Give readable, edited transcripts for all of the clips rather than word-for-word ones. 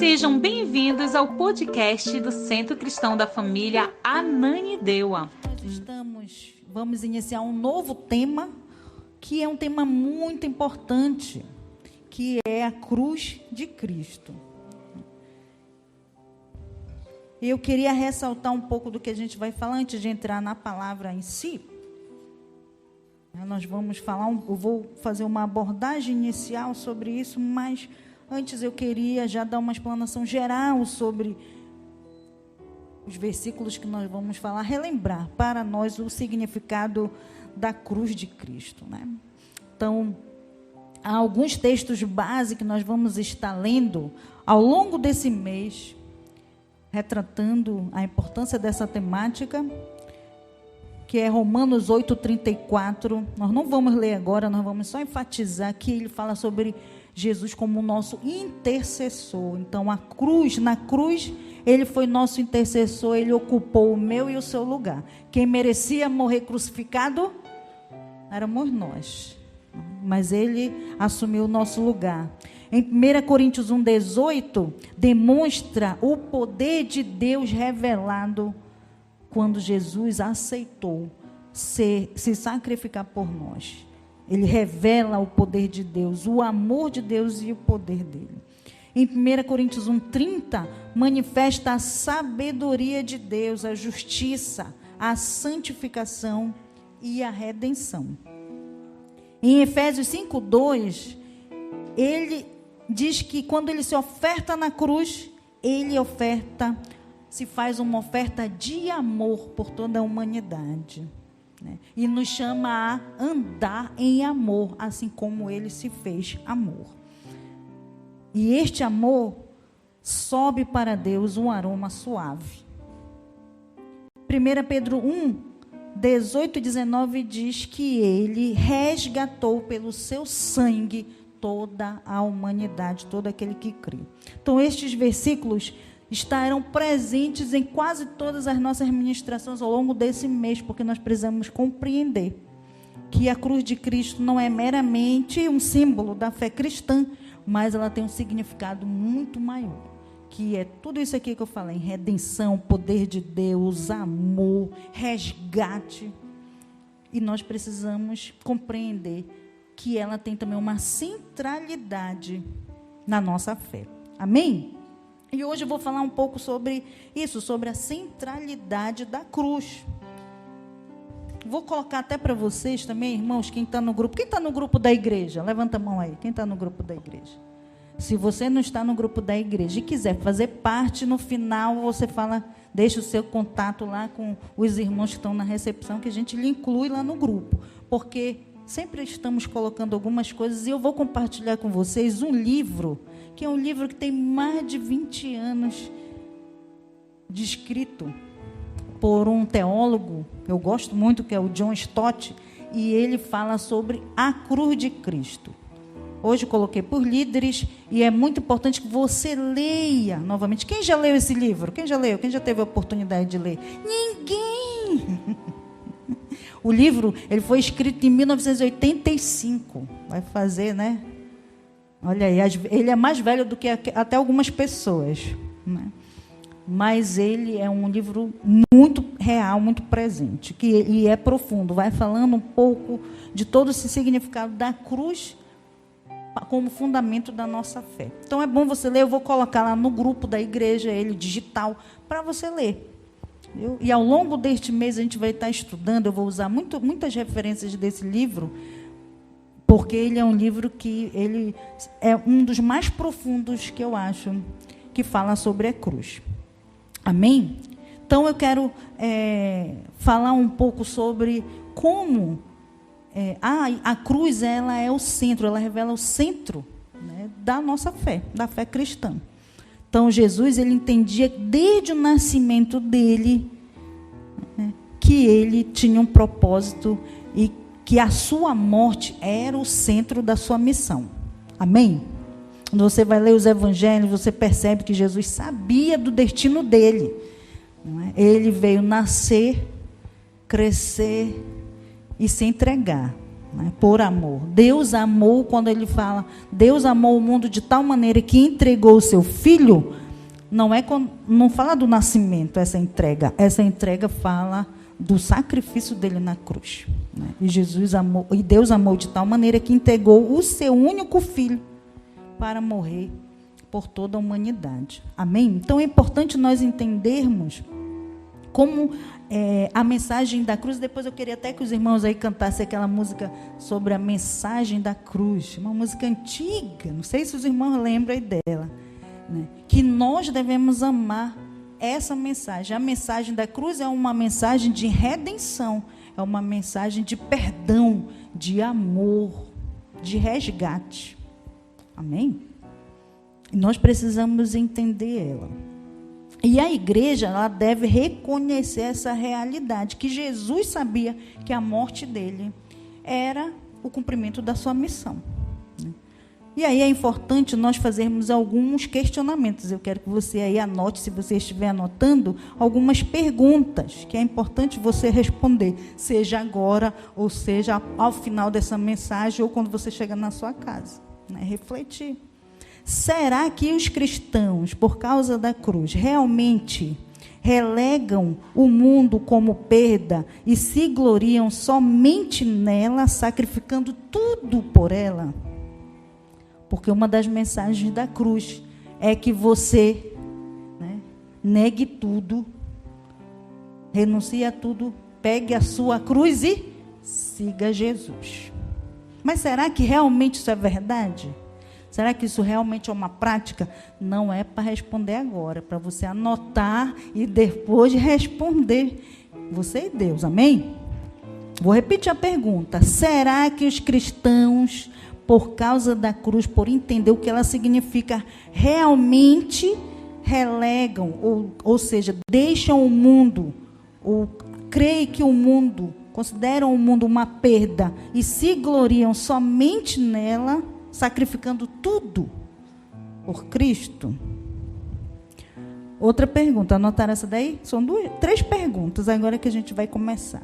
Sejam bem-vindos ao podcast do Centro Cristão da Família Ananindeua. Vamos iniciar um novo tema, que é um tema muito importante, que é a cruz de Cristo. Eu queria ressaltar um pouco do que a gente vai falar antes de entrar na palavra em si. Nós vamos falar, eu vou fazer uma abordagem inicial sobre isso, mas antes eu queria já dar uma explanação geral sobre os versículos que nós vamos falar, relembrar para nós o significado da cruz de Cristo, né? Então, há alguns textos base que nós vamos estar lendo ao longo desse mês, retratando a importância dessa temática, que é Romanos 8:34. Nós não vamos ler agora, nós vamos só enfatizar que ele fala sobre Jesus como o nosso intercessor. Então, na cruz, ele foi nosso intercessor, ele ocupou o meu e o seu lugar. Quem merecia morrer crucificado éramos nós, mas ele assumiu o nosso lugar. Em 1 Coríntios 1:18, demonstra o poder de Deus revelado quando Jesus aceitou se sacrificar por nós. Ele revela o poder de Deus, o amor de Deus e o poder dele. Em 1 Coríntios 1:30, manifesta a sabedoria de Deus, a justiça, a santificação e a redenção. Em Efésios 5:2, ele diz que quando ele se oferta na cruz, se faz uma oferta de amor por toda a humanidade, né? E nos chama a andar em amor, assim como ele se fez amor. E este amor sobe para Deus um aroma suave. 1 Pedro 1:18 e 19 diz que ele resgatou pelo seu sangue toda a humanidade, todo aquele que crê. Então, estes versículos estarão presentes em quase todas as nossas ministrações ao longo desse mês, porque nós precisamos compreender que a cruz de Cristo não é meramente um símbolo da fé cristã, mas ela tem um significado muito maior, que é tudo isso aqui que eu falei: redenção, poder de Deus, amor, resgate. E nós precisamos compreender que ela tem também uma centralidade na nossa fé. Amém? E hoje eu vou falar um pouco sobre isso, sobre a centralidade da cruz. Vou colocar até para vocês também, irmãos, quem está no grupo. Quem está no grupo da igreja? Levanta a mão aí. Quem está no grupo da igreja? Se você não está no grupo da igreja e quiser fazer parte, no final você fala, deixa o seu contato lá com os irmãos que estão na recepção, que a gente lhe inclui lá no grupo. Porque sempre estamos colocando algumas coisas, e eu vou compartilhar com vocês um livro, que é um livro que tem mais de 20 anos de escrito por um teólogo, eu gosto muito, que é o John Stott, e ele fala sobre a cruz de Cristo. Hoje coloquei por líderes, e é muito importante que você leia novamente. Quem já leu esse livro? Quem já leu? Quem já teve a oportunidade de ler? Ninguém! O livro, ele foi escrito em 1985. Vai fazer, né? Olha aí, ele é mais velho do que até algumas pessoas, né? Mas ele é um livro muito real, muito presente, e é profundo. Vai falando um pouco de todo esse significado da cruz como fundamento da nossa fé. Então é bom você ler. Eu vou colocar lá no grupo da igreja, ele digital, para você ler. E ao longo deste mês a gente vai estar estudando. Eu vou usar muitas referências desse livro, porque ele é um livro que ele é um dos mais profundos que eu acho, que fala sobre a cruz. Amém? Então eu quero falar um pouco sobre como a cruz, ela é o centro, ela revela o centro, né, da nossa fé, da fé cristã. Então, Jesus, ele entendia desde o nascimento dele, né, que ele tinha um propósito e que a sua morte era o centro da sua missão. Amém? Quando você vai ler os evangelhos, você percebe que Jesus sabia do destino dele. Não é? Ele veio nascer, crescer e se entregar. né? Por amor. Deus amou, quando ele fala, Deus amou o mundo de tal maneira que entregou o seu Filho, não fala do nascimento essa entrega fala do sacrifício dele na cruz, né? E Deus amou de tal maneira que entregou o seu único Filho para morrer por toda a humanidade. Amém? Então é importante nós entendermos como a mensagem da cruz. Depois eu queria até que os irmãos aí cantassem aquela música sobre a mensagem da cruz, uma música antiga, não sei se os irmãos lembram aí dela, né? Que nós devemos amar essa mensagem. A mensagem da cruz é uma mensagem de redenção, é uma mensagem de perdão, de amor, de resgate. Amém? E nós precisamos entender ela. E a igreja, ela deve reconhecer essa realidade, que Jesus sabia que a morte dele era o cumprimento da sua missão, né? E aí é importante nós fazermos alguns questionamentos. Eu quero que você aí anote, se você estiver anotando, algumas perguntas que é importante você responder, seja agora, ou seja ao final dessa mensagem, ou quando você chegar na sua casa, né? Refletir. Será que os cristãos, por causa da cruz, realmente relegam o mundo como perda e se gloriam somente nela, sacrificando tudo por ela? Porque uma das mensagens da cruz é que você, né, negue tudo, renuncie a tudo, pegue a sua cruz e siga Jesus. Mas será que realmente isso é verdade? Será que isso realmente é uma prática? Não é para responder agora, é para você anotar e depois responder. Você e Deus, amém? Vou repetir a pergunta. Será que os cristãos, por causa da cruz, por entender o que ela significa, realmente relegam, ou seja, deixam o mundo, ou creem que o mundo, consideram o mundo uma perda e se gloriam somente nela, sacrificando tudo por Cristo? Outra pergunta, anotaram essa daí? São 3 perguntas agora que a gente vai começar.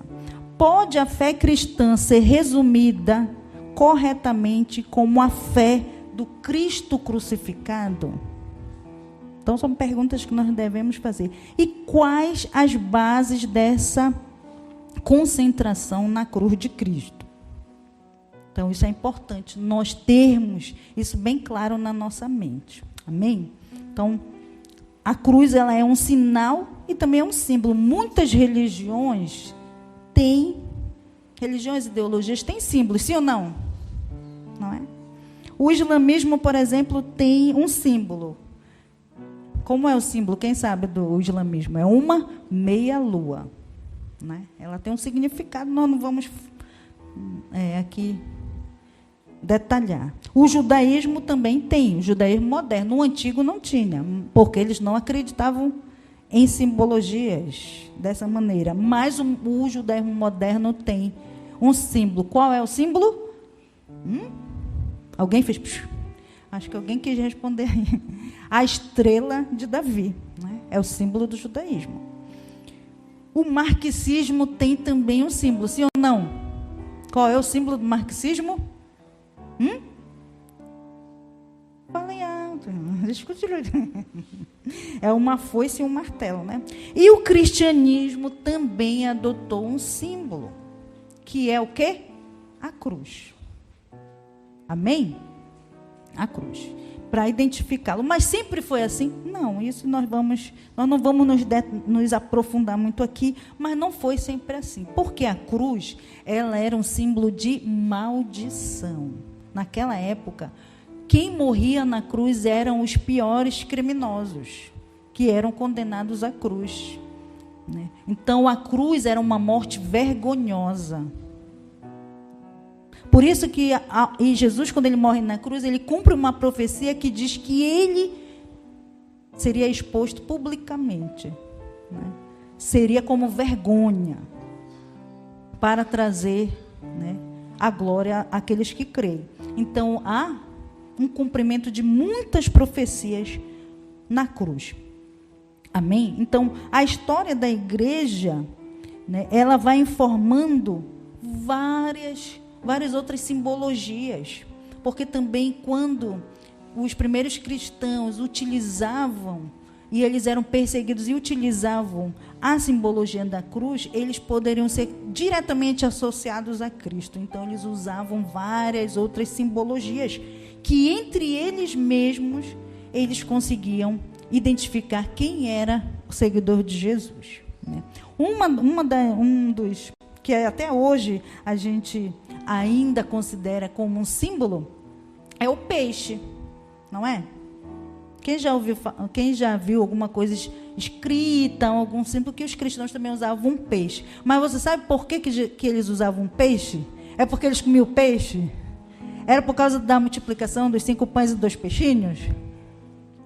Pode a fé cristã ser resumida corretamente como a fé do Cristo crucificado? Então são perguntas que nós devemos fazer. E quais as bases dessa concentração na cruz de Cristo? Então, isso é importante, nós termos isso bem claro na nossa mente. Amém? Então, a cruz, ela é um sinal e também é um símbolo. Muitas religiões e ideologias têm símbolos, sim ou não? Não é? O islamismo, por exemplo, tem um símbolo. Como é o símbolo? Quem sabe do islamismo? É uma meia-lua, né? Ela tem um significado, nós não vamos aqui detalhar. O judaísmo também tem, o judaísmo moderno. O antigo não tinha, porque eles não acreditavam em simbologias dessa maneira. Mas o judaísmo moderno tem um símbolo. Qual é o símbolo? Alguém fez? Acho que alguém quis responder aí. A estrela de Davi, né? É o símbolo do judaísmo. O marxismo tem também um símbolo, sim ou não? Qual é o símbolo do marxismo? Falem alto. É uma foice e um martelo, né? E o cristianismo também adotou um símbolo, que é o quê? A cruz. Amém? A cruz. Para identificá-lo. Mas sempre foi assim? Não, isso nós não vamos nos aprofundar muito aqui, mas não foi sempre assim. Porque a cruz, ela era um símbolo de maldição. Naquela época, quem morria na cruz eram os piores criminosos, que eram condenados à cruz, né? Então, a cruz era uma morte vergonhosa. Por isso que e Jesus, quando ele morre na cruz, ele cumpre uma profecia que diz que ele seria exposto publicamente, né? Seria como vergonha para trazer, né, a glória àqueles que creem. Então, há um cumprimento de muitas profecias na cruz. Amém? Então, a história da igreja, né, ela vai informando várias várias outras simbologias. Porque também quando os primeiros cristãos utilizavam, e eles eram perseguidos e utilizavam a simbologia da cruz, eles poderiam ser diretamente associados a Cristo. Então, eles usavam várias outras simbologias que, entre eles mesmos, eles conseguiam identificar quem era o seguidor de Jesus. Um dos que até hoje a gente ainda considera como um símbolo é o peixe, não é? Quem já viu alguma coisa escrita, algum símbolo, que os cristãos também usavam um peixe. Mas você sabe por que eles usavam um peixe? É porque eles comiam peixe? Era por causa da multiplicação dos 5 pães e 2 peixinhos?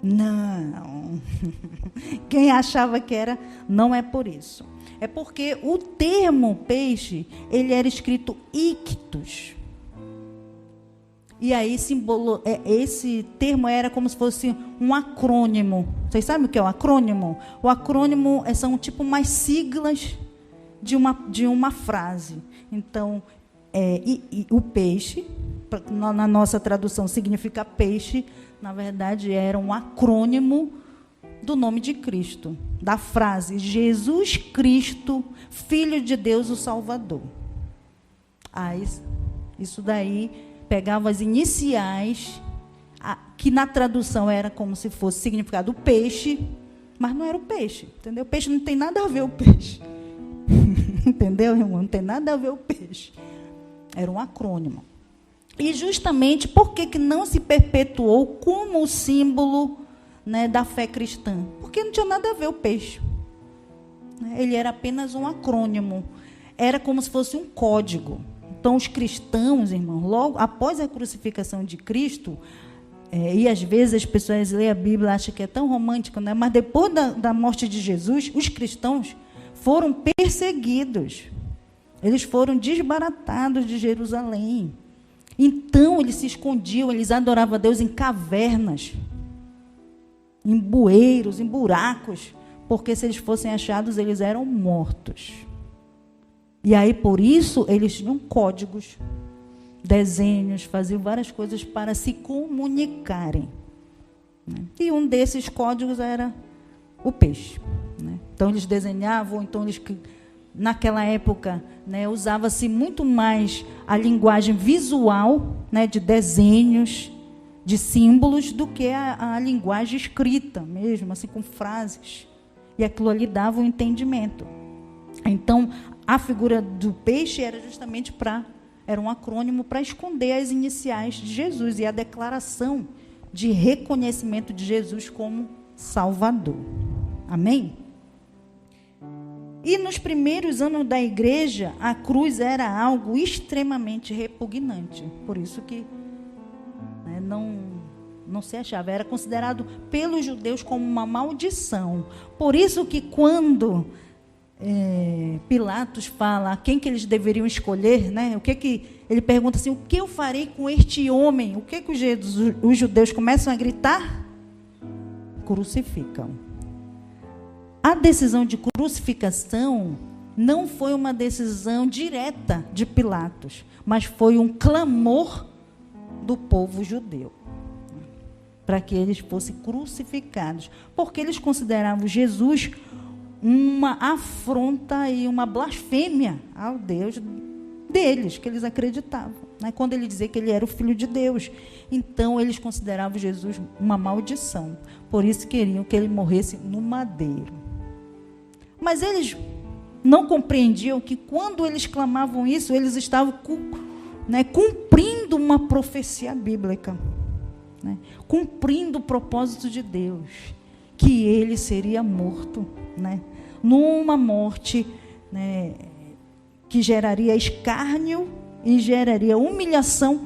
Não. Quem achava que era, não é por isso. É porque o termo peixe, ele era escrito ictus. E aí, esse termo era como se fosse um acrônimo. Vocês sabem o que é o acrônimo? O acrônimo são tipo umas siglas de uma frase. Então, o peixe, na nossa tradução significa peixe, na verdade era um acrônimo do nome de Cristo, da frase Jesus Cristo, Filho de Deus, o Salvador. Isso daí pegava as iniciais, que na tradução era como se fosse significado peixe, mas não era o peixe, entendeu? O peixe não tem nada a ver o peixe. Entendeu, irmão? Não tem nada a ver o peixe. Era um acrônimo. E justamente por que não se perpetuou como símbolo, né, da fé cristã? Porque não tinha nada a ver o peixe. Ele era apenas um acrônimo. Era como se fosse um código. Então, os cristãos, irmãos, logo após a crucificação de Cristo, e às vezes as pessoas leem a Bíblia e acham que é tão romântico, né? Mas depois da morte de Jesus, os cristãos foram perseguidos. Eles foram desbaratados de Jerusalém. Então, eles se escondiam, eles adoravam a Deus em cavernas, em bueiros, em buracos, porque se eles fossem achados, eles eram mortos. E aí, por isso, eles tinham códigos, desenhos, faziam várias coisas para se comunicarem. E um desses códigos era o peixe. Então, eles desenhavam, então, naquela época, usava-se muito mais a linguagem visual, de desenhos, de símbolos, do que a linguagem escrita mesmo, assim, com frases. E aquilo ali dava um entendimento. Então, a figura do peixe era justamente era um acrônimo para esconder as iniciais de Jesus e a declaração de reconhecimento de Jesus como Salvador. Amém? E nos primeiros anos da igreja, a cruz era algo extremamente repugnante. Por isso que não se achava. Era considerado pelos judeus como uma maldição. Por isso que quando Pilatos fala a quem que eles deveriam escolher, o que ele pergunta assim: o que eu farei com este homem? O que os judeus começam a gritar? Crucificam. A decisão de crucificação não foi uma decisão direta de Pilatos, mas foi um clamor do povo judeu para que eles fossem crucificados, porque eles consideravam Jesus uma afronta e uma blasfêmia ao Deus deles, que eles acreditavam, quando ele dizia que ele era o Filho de Deus. Então, eles consideravam Jesus uma maldição. Por isso, queriam que ele morresse no madeiro. Mas eles não compreendiam que, quando eles clamavam isso, eles estavam cumprindo uma profecia bíblica, cumprindo o propósito de Deus, que ele seria morto, numa morte que geraria escárnio e geraria humilhação,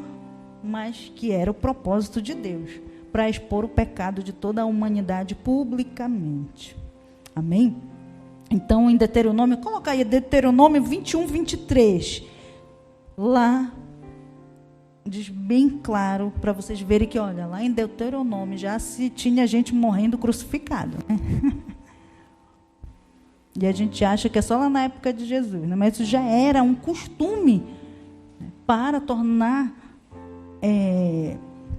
mas que era o propósito de Deus, para expor o pecado de toda a humanidade publicamente. Amém? Então, em Deuteronômio, coloca aí Deuteronômio 21, 23. Lá diz bem claro para vocês verem que, olha, lá em Deuteronômio já se tinha gente morrendo crucificado. E a gente acha que é só lá na época de Jesus, mas isso já era um costume para tornar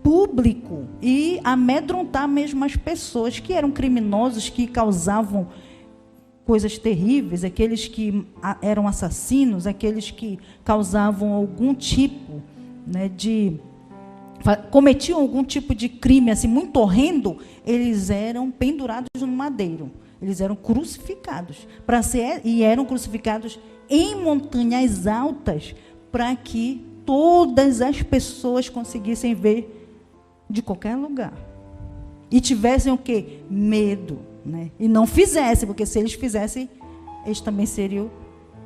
público e amedrontar mesmo as pessoas que eram criminosos, que causavam coisas terríveis, aqueles que eram assassinos, aqueles que causavam algum tipo, né, cometiam algum tipo de crime assim muito horrendo, eles eram pendurados no madeiro, eles eram crucificados e eram crucificados em montanhas altas para que todas as pessoas conseguissem ver de qualquer lugar e tivessem o quê? Medo, né? E não fizessem, porque se eles fizessem, eles também seriam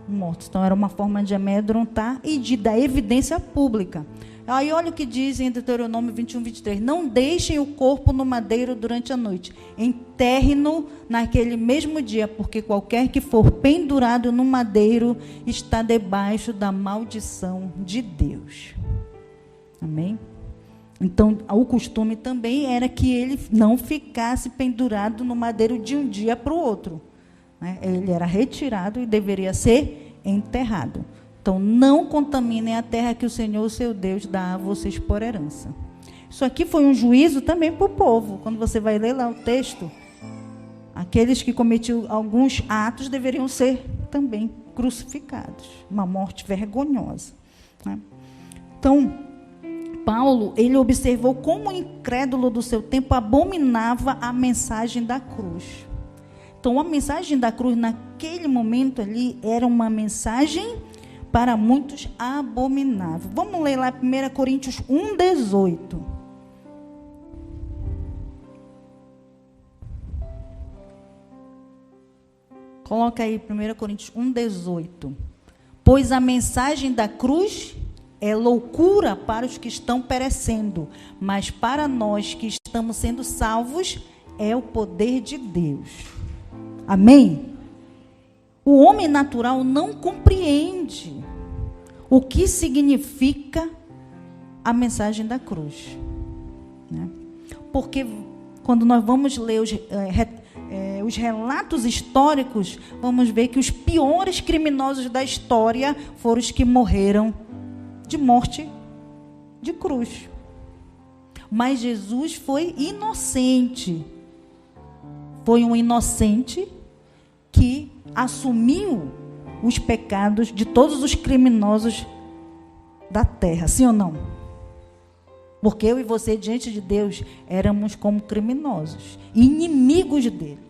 mortos. Então era uma forma de amedrontar e de dar evidência pública. Aí olha o que diz em Deuteronômio 21, 23. Não deixem o corpo no madeiro durante a noite. Enterrem-no naquele mesmo dia, porque qualquer que for pendurado no madeiro está debaixo da maldição de Deus. Amém? Então, o costume também era que ele não ficasse pendurado no madeiro de um dia para o outro, né? Ele era retirado e deveria ser enterrado. Então, não contaminem a terra que o Senhor, o seu Deus, dá a vocês por herança. Isso aqui foi um juízo também para o povo. Quando você vai ler lá o texto, aqueles que cometiam alguns atos deveriam ser também crucificados. Uma morte vergonhosa, né? Então, Paulo, ele observou como o incrédulo do seu tempo abominava a mensagem da cruz. Então, a mensagem da cruz, naquele momento ali, era uma mensagem para muitos abominável. Vamos ler lá 1 Coríntios 1, 18. Coloca aí 1 Coríntios 1, 18. Pois a mensagem da cruz é loucura para os que estão perecendo, mas para nós que estamos sendo salvos, é o poder de Deus. Amém? O homem natural não compreende o que significa a mensagem da cruz, né? Porque quando nós vamos ler os relatos históricos, vamos ver que os piores criminosos da história foram os que morreram de morte de cruz. Mas Jesus foi inocente. Foi um inocente que assumiu os pecados de todos os criminosos da terra, sim ou não? Porque eu e você, diante de Deus, éramos como criminosos, inimigos dele.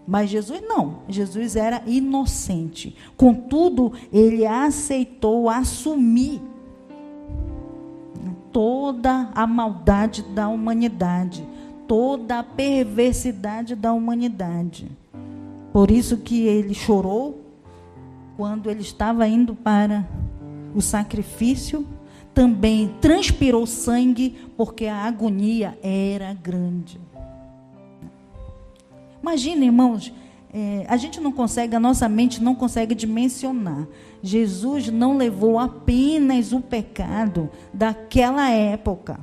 Mas Jesus não, Jesus era inocente. Contudo, ele aceitou assumir toda a maldade da humanidade, toda a perversidade da humanidade. Por isso que ele chorou quando ele estava indo para o sacrifício, também transpirou sangue, porque a agonia era grande. Imagina, irmãos, a gente não consegue, a nossa mente não consegue dimensionar. Jesus não levou apenas o pecado daquela época,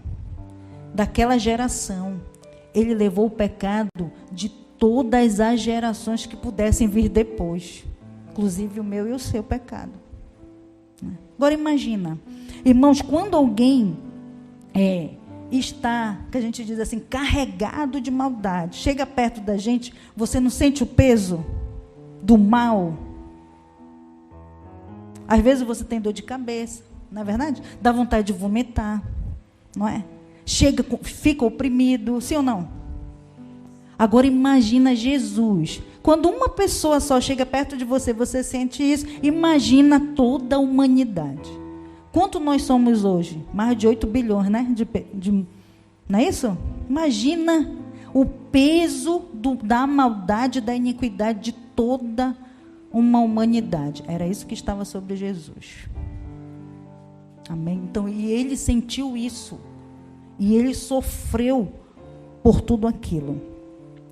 daquela geração. Ele levou o pecado de todas as gerações que pudessem vir depois, inclusive o meu e o seu pecado. Agora imagina, irmãos, quando alguém está, que a gente diz assim, carregado de maldade, chega perto da gente, você não sente o peso do mal? Às vezes você tem dor de cabeça, não é verdade? Dá vontade de vomitar, não é? Fica oprimido, sim ou não? Agora imagina Jesus. Quando uma pessoa só chega perto de você, você sente isso. Imagina toda a humanidade. Quanto nós somos hoje? Mais de 8 bilhões, né? Não é isso? Imagina o peso da maldade, da iniquidade de toda uma humanidade. Era isso que estava sobre Jesus. Amém? Então, e ele sentiu isso. E ele sofreu por tudo aquilo.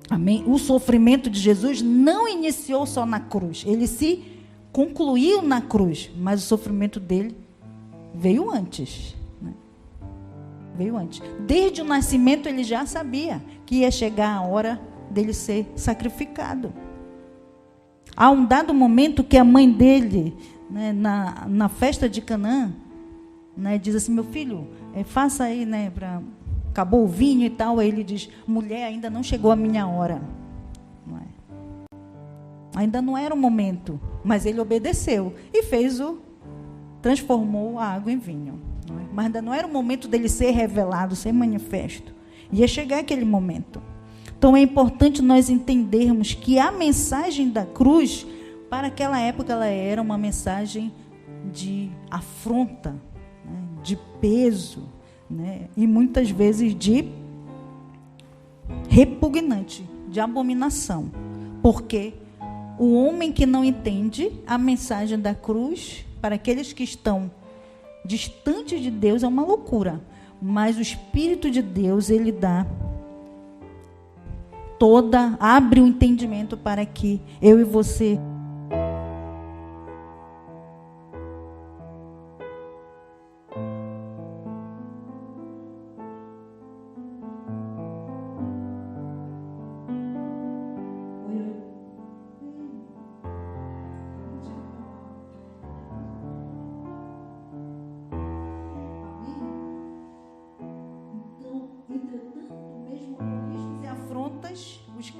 Amém? O sofrimento de Jesus não iniciou só na cruz. Ele se concluiu na cruz. Mas o sofrimento dele veio antes. Né? Veio antes. Desde o nascimento ele já sabia que ia chegar a hora dele ser sacrificado. Há um dado momento que a mãe dele né, na festa de Canaã, né, diz assim: meu filho, faça aí, né, acabou o vinho e tal. Aí ele diz: mulher, ainda não chegou a minha hora. Não é? Ainda não era o momento, mas ele obedeceu e transformou a água em vinho. Não é? Mas ainda não era o momento dele ser revelado, ser manifesto. Ia chegar aquele momento. Então é importante nós entendermos que a mensagem da cruz, para aquela época, ela era uma mensagem de afronta, né, de peso, né, e muitas vezes de repugnante, de abominação. Porque o homem que não entende a mensagem da cruz, para aqueles que estão distantes de Deus, é uma loucura. Mas o Espírito de Deus, ele abre o entendimento para que eu e você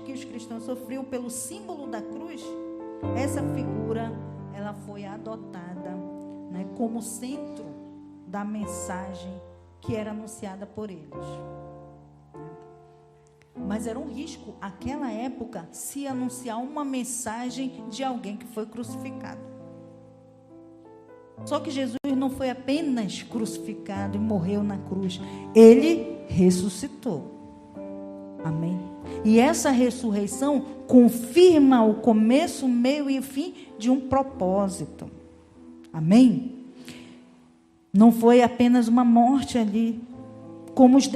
que os cristãos sofriam pelo símbolo da cruz, essa figura ela foi adotada, né, como centro da mensagem que era anunciada por eles. Mas era um risco, naquela época, se anunciar uma mensagem de alguém que foi crucificado. Só que Jesus não foi apenas crucificado e morreu na cruz, ele ressuscitou. Amém? E essa ressurreição confirma o começo, o meio e o fim de um propósito. Amém? Não foi apenas uma morte ali, como os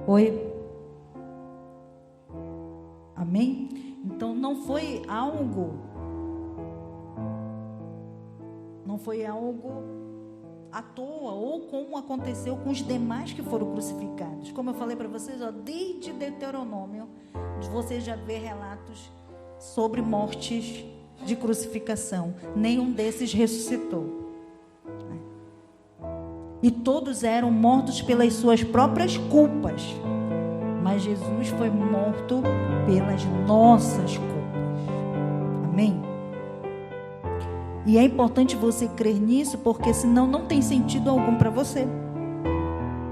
Oi. Amém? Então não foi algo à toa, ou como aconteceu com os demais que foram crucificados. Como eu falei para vocês, desde Deuteronômio, você já vê relatos sobre mortes de crucificação. Nenhum desses ressuscitou. E todos eram mortos pelas suas próprias culpas. Mas Jesus foi morto pelas nossas culpas. Amém? E é importante você crer nisso, porque senão não tem sentido algum para você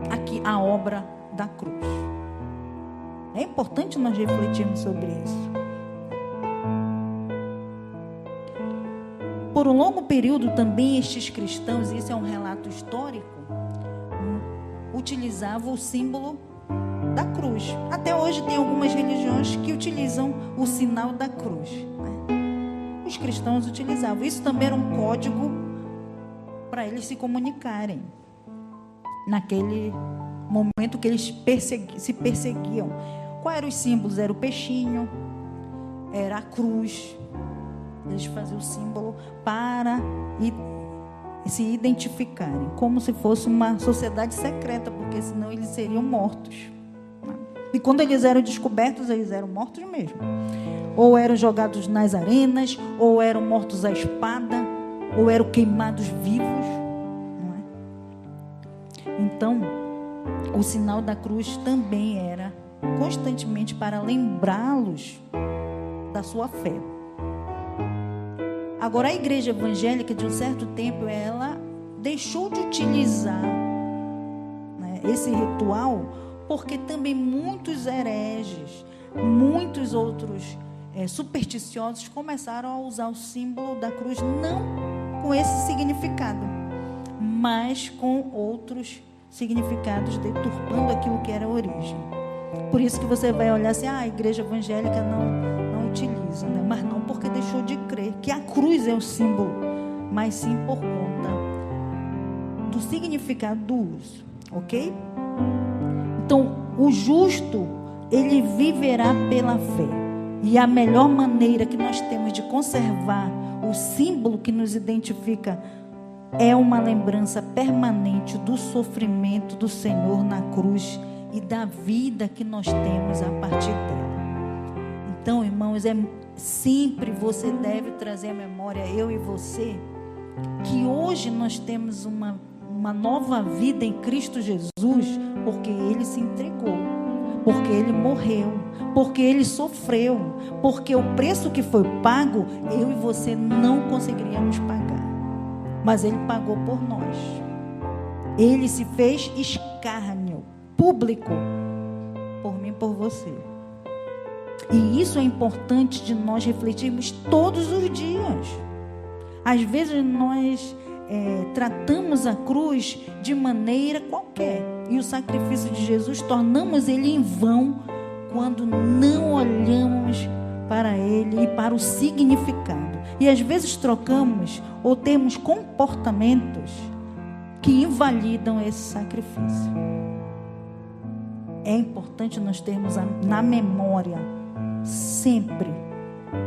aqui a obra da cruz. É importante nós refletirmos sobre isso. Por um longo período também estes cristãos, e isso é um relato histórico, utilizavam o símbolo da cruz. Até hoje tem algumas religiões que utilizam o sinal da cruz, né? Os cristãos utilizavam. Isso também era um código para eles se comunicarem naquele momento que eles se perseguiam. Quais eram os símbolos? Era o peixinho, era a cruz. Eles faziam o símbolo para se identificarem, como se fosse uma sociedade secreta, porque senão eles seriam mortos. E quando eles eram descobertos, eles eram mortos mesmo. Ou eram jogados nas arenas, ou eram mortos à espada, ou eram queimados vivos. Não é? Então, o sinal da cruz também era constantemente para lembrá-los da sua fé. Agora, a igreja evangélica, de um certo tempo, ela deixou de utilizar, né, esse ritual, porque também muitos hereges, muitos outros supersticiosos começaram a usar o símbolo da cruz, não com esse significado, mas com outros significados, deturpando aquilo que era a origem. Por isso que você vai olhar assim, a igreja evangélica não utiliza, né? Mas não porque deixou de crer que a cruz é o símbolo, mas sim por conta do significado do uso, ok? Então, o justo, ele viverá pela fé. E a melhor maneira que nós temos de conservar o símbolo que nos identifica é uma lembrança permanente do sofrimento do Senhor na cruz e da vida que nós temos a partir dela. Então, irmãos, sempre você deve trazer à memória, eu e você, que hoje nós temos uma nova vida em Cristo Jesus, porque Ele se entregou, porque Ele morreu, porque Ele sofreu, porque o preço que foi pago, eu e você não conseguiríamos pagar, mas Ele pagou por nós. Ele se fez escárnio público por mim e por você. E isso é importante de nós refletirmos todos os dias. Às vezes nós tratamos a cruz de maneira qualquer, e o sacrifício de Jesus tornamos ele em vão quando não olhamos para ele e para o significado. E às vezes trocamos ou temos comportamentos que invalidam esse sacrifício. É importante nós termos na memória sempre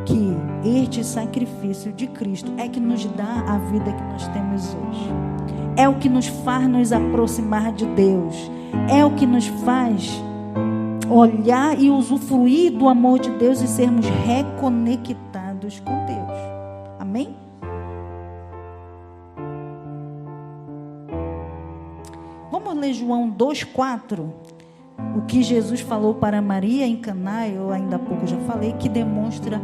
que este sacrifício de Cristo é que nos dá a vida que nós temos hoje. É o que nos faz nos aproximar de Deus. É o que nos faz olhar e usufruir do amor de Deus e sermos reconectados com Deus. Amém? Vamos ler João 2,4. O que Jesus falou para Maria em Caná, eu ainda há pouco já falei, que demonstra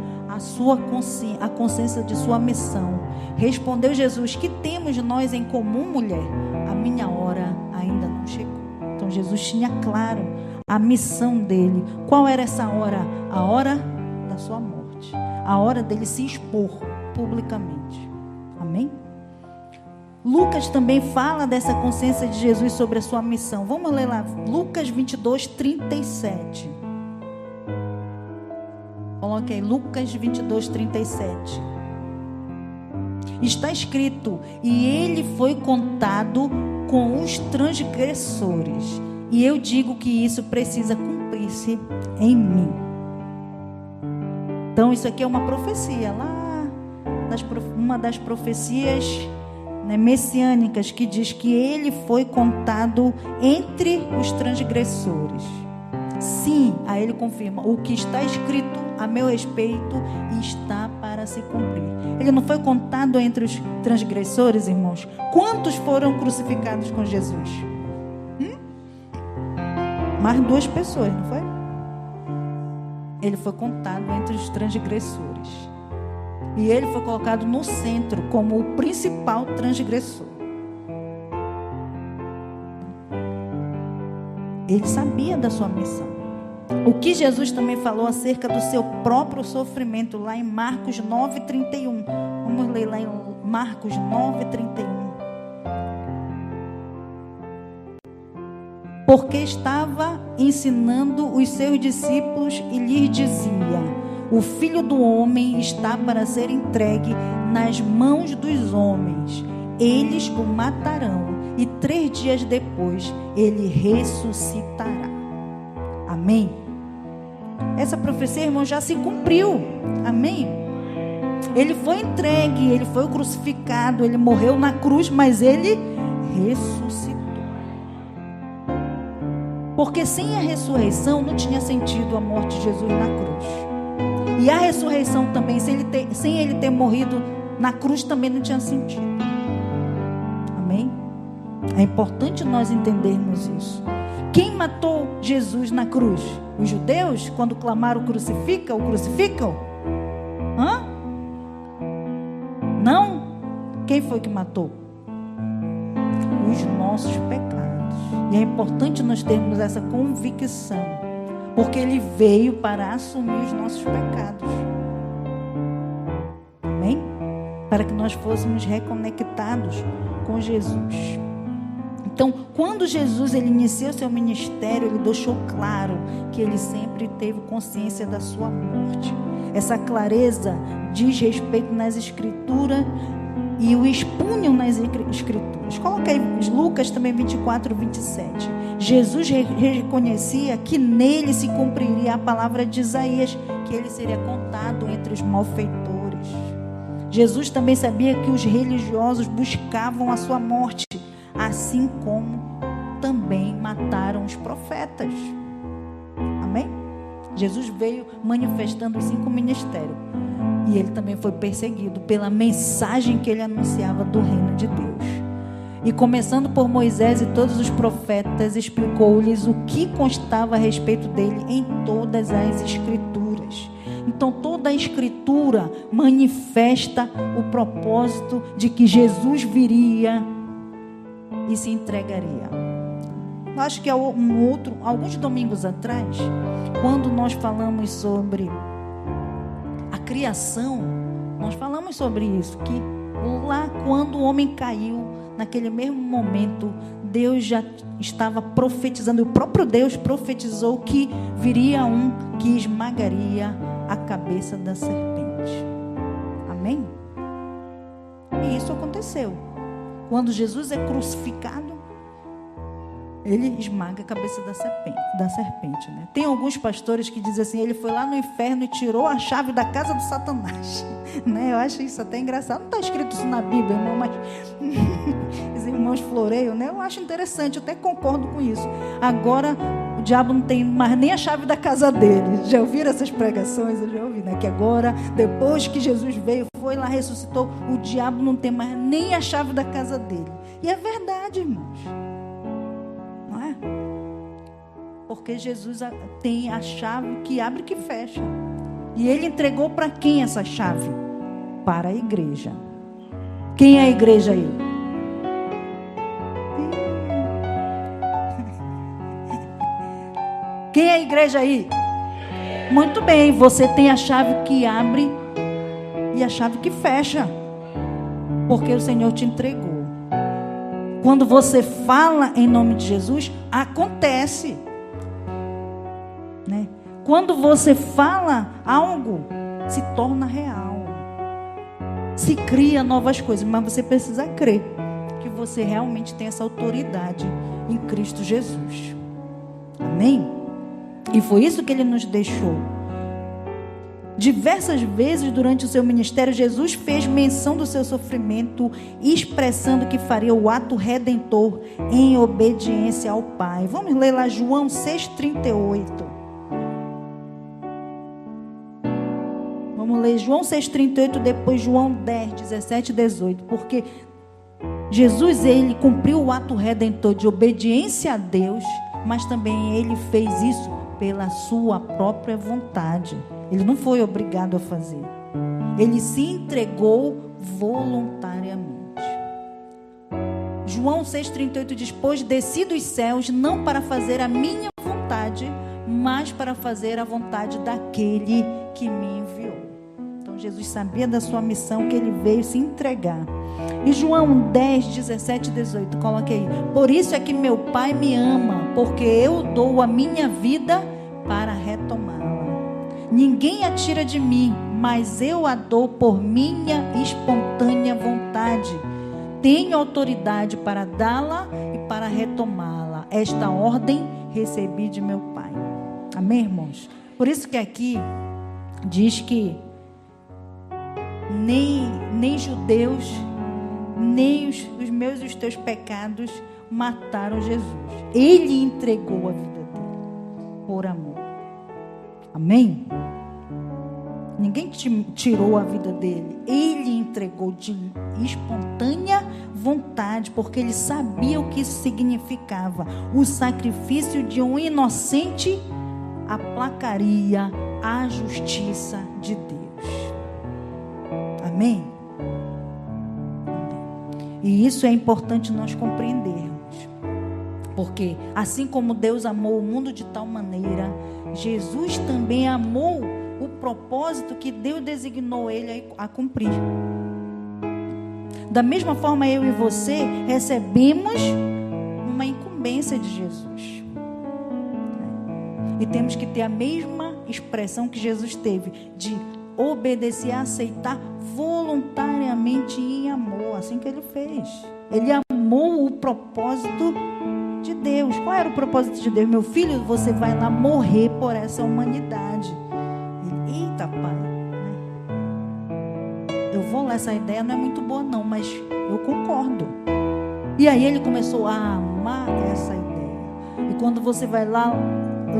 a consciência de sua missão. Respondeu Jesus: que temos nós em comum, mulher? A minha hora ainda não chegou. Então Jesus tinha claro a missão dele. Qual era essa hora? A hora da sua morte. A hora dele se expor publicamente. Amém? Lucas também fala dessa consciência de Jesus sobre a sua missão. Vamos ler lá, Lucas 22:37. Coloque aí, Lucas 22:37. Está escrito: e ele foi contado com os transgressores. E eu digo que isso precisa cumprir-se em mim. Então isso aqui é uma profecia lá, uma das profecias messiânicas, que diz que ele foi contado entre os transgressores. Sim, aí ele confirma: o que está escrito a meu respeito está para se cumprir. Ele não foi contado entre os transgressores, irmãos? Quantos foram crucificados com Jesus? Mais 2 pessoas, não foi? Ele foi contado entre os transgressores. E ele foi colocado no centro como o principal transgressor. Ele sabia da sua missão. O que Jesus também falou acerca do seu próprio sofrimento, lá em Marcos 9:31. Vamos ler lá em Marcos 9:31. Porque estava ensinando os seus discípulos e lhes dizia: o Filho do Homem está para ser entregue nas mãos dos homens. Eles o matarão e 3 dias depois ele ressuscitará. Amém? Essa profecia, irmão, já se cumpriu. Amém? Ele foi entregue, ele foi crucificado, ele morreu na cruz, mas ele ressuscitou. Porque sem a ressurreição não tinha sentido a morte de Jesus na cruz. E a ressurreição também, sem ele ter morrido na cruz, também não tinha sentido. Amém? É importante nós entendermos isso. Quem matou Jesus na cruz? Os judeus, quando clamaram crucifica, o crucificam? Não? Quem foi que matou? Os nossos pecados. E é importante nós termos essa convicção, porque ele veio para assumir os nossos pecados. Amém? Para que nós fôssemos reconectados com Jesus. Então, quando Jesus ele iniciou seu ministério, ele deixou claro que ele sempre teve consciência da sua morte. Essa clareza diz respeito nas Escrituras e o expunham nas Escrituras. Coloca aí Lucas também 24:27. Jesus reconhecia que nele se cumpriria a palavra de Isaías, que ele seria contado entre os malfeitores. Jesus também sabia que os religiosos buscavam a sua morte, assim como também mataram os profetas. Amém? Jesus veio manifestando os 5 ministérios. E ele também foi perseguido pela mensagem que ele anunciava do reino de Deus. E começando por Moisés e todos os profetas, explicou-lhes o que constava a respeito dele em todas as escrituras. Então toda a escritura manifesta o propósito de que Jesus viria e se entregaria. Eu acho que alguns domingos atrás, quando nós falamos sobre a criação, nós falamos sobre isso, que lá quando o homem caiu, naquele mesmo momento, Deus já estava profetizando, o próprio Deus profetizou que viria um que esmagaria a cabeça da serpente. Amém? E isso aconteceu. Quando Jesus é crucificado, ele esmaga a cabeça da serpente, né? Tem alguns pastores que dizem assim, ele foi lá no inferno e tirou a chave da casa do Satanás, né? Eu acho isso até engraçado. Não está escrito isso na Bíblia, irmão, mas os irmãos floreiam, né? Eu acho interessante, eu até concordo com isso. Agora, o diabo não tem mais nem a chave da casa dele. Já ouviram essas pregações? Eu já ouvi, né? Que agora, depois que Jesus veio, foi lá, ressuscitou, o diabo não tem mais nem a chave da casa dele. E é verdade, irmãos. Porque Jesus tem a chave que abre e que fecha. E ele entregou para quem essa chave? Para a igreja. Quem é a igreja aí? Quem é a igreja aí? Muito bem, você tem a chave que abre e a chave que fecha. Porque o Senhor te entregou. Quando você fala em nome de Jesus, acontece. Né? Quando você fala algo, se torna real. Se cria novas coisas, mas você precisa crer que você realmente tem essa autoridade em Cristo Jesus. Amém? E foi isso que ele nos deixou. Diversas vezes durante o seu ministério, Jesus fez menção do seu sofrimento, expressando que faria o ato redentor em obediência ao Pai. Vamos ler lá João 6,38. Vamos ler João 6,38, depois João 10, 17 e 18. Porque Jesus, ele cumpriu o ato redentor de obediência a Deus, mas também ele fez isso pela sua própria vontade. Ele não foi obrigado a fazer. Ele se entregou voluntariamente. João 6,38 diz: pois desci dos céus não para fazer a minha vontade, mas para fazer a vontade daquele que me enviou. Então Jesus sabia da sua missão, que ele veio se entregar. E João 10, 17 e 18, coloque aí. Por isso é que meu Pai me ama, porque eu dou a minha vida para retomá-la. Ninguém a tira de mim, mas eu a dou por minha espontânea vontade. Tenho autoridade para dá-la e para retomá-la. Esta ordem recebi de meu Pai. Amém, irmãos? Por isso que aqui diz que nem judeus, nem os meus e os teus pecados mataram Jesus. Ele entregou a vida dele por amor. Amém? Ninguém tirou a vida dele. Ele entregou de espontânea vontade, porque ele sabia o que isso significava. O sacrifício de um inocente aplacaria a justiça de Deus. Amém? E isso é importante nós compreendermos. Porque assim como Deus amou o mundo de tal maneira, Jesus também amou o propósito que Deus designou ele a cumprir. Da mesma forma, eu e você recebemos uma incumbência de Jesus. E temos que ter a mesma expressão que Jesus teve, de obedecer, aceitar voluntariamente em amor, assim que ele fez. Ele amou o propósito de Deus. Qual era o propósito de Deus? Meu filho, você vai lá morrer por essa humanidade. Eita, Pai, eu vou lá, essa ideia não é muito boa não, mas eu concordo. E aí ele começou a amar essa ideia. E quando você vai lá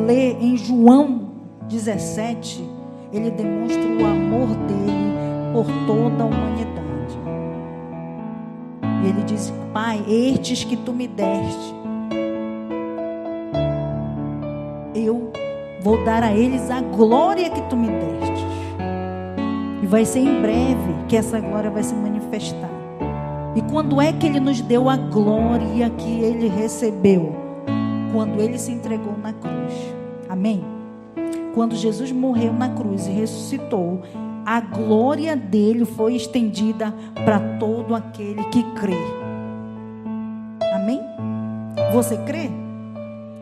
ler em João 17, ele demonstra o amor dele por toda a humanidade. E ele diz: Pai, estes que tu me deste, eu vou dar a eles a glória que tu me destes. E vai ser em breve que essa glória vai se manifestar. E quando é que ele nos deu a glória que ele recebeu? Quando ele se entregou na cruz. Amém? Quando Jesus morreu na cruz e ressuscitou, a glória dele foi estendida para todo aquele que crê. Amém? Você crê?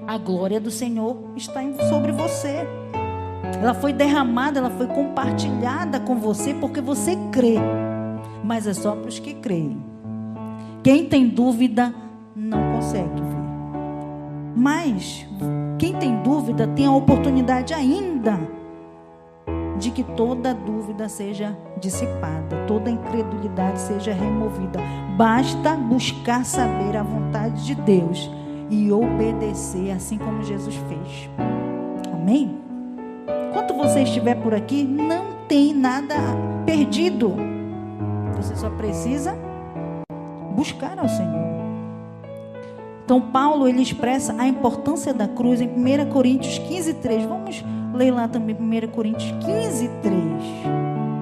A glória do Senhor está sobre você. Ela foi derramada, ela foi compartilhada com você porque você crê. Mas é só para os que creem. Quem tem dúvida não consegue ver. Mas quem tem dúvida tem a oportunidade ainda de que toda dúvida seja dissipada, toda incredulidade seja removida. Basta buscar saber a vontade de Deus e obedecer, assim como Jesus fez. Amém? Enquanto você estiver por aqui, não tem nada perdido. Você só precisa buscar ao Senhor. Então Paulo, ele expressa a importância da cruz em 1 Coríntios 15:3. Vamos ler lá também 1 Coríntios 15:3.